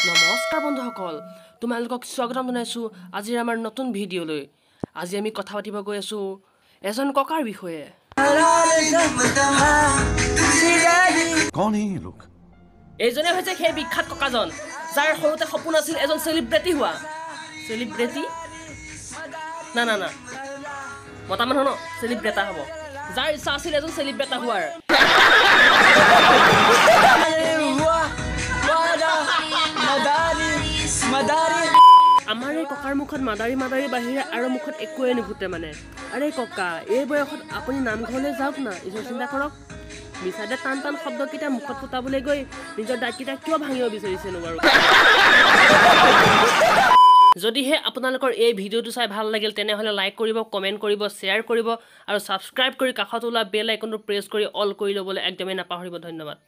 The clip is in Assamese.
নমস্কাৰ বন্ধুসকল, তোমালোকক স্বাগতম জনাইছোঁ আজিৰ আমাৰ নতুন ভিডিঅ'লৈ। আজি আমি কথা পাতিব গৈ আছোঁ এজন ককাৰ বিষয়ে। এইজনে হৈছে সেই বিখ্যাত ককাজন যাৰ সৰুতে সপোন আছিল এজন চেলিব্ৰিটি হোৱা। চেলিব্ৰিটি না না না মতা মানুহ ন, চেলিব্ৰেটা হ'ব। যাৰ ইচ্ছা আছিল এজন চেলিব্ৰেটা হোৱাৰ। আমাৰ এই ককাৰ মুখত মাদাৰী বাহিৰে আৰু মুখত একোৱে নুফুটে মানে। আৰে ককা, এই বয়সত আপুনি নামঘৰলৈ যাওক না, ঈশ্বৰ চিন্তা কৰক। বিচাৰে টান টান শব্দকেইটা মুখত ফুটাবলৈ গৈ নিজৰ দাঁতকেইটা কিয় ভাঙিব বিচাৰিছেনো বাৰু? যদিহে আপোনালোকৰ এই ভিডিঅ'টো চাই ভাল লাগিল তেনেহ'লে লাইক কৰিব, কমেণ্ট কৰিব, শ্বেয়াৰ কৰিব আৰু ছাবস্ক্ৰাইব কৰি কাষত ওলোৱা বেল আইকনটো প্ৰেছ কৰি অল কৰি ল'বলৈ একদমেই নাপাহৰিব। ধন্যবাদ।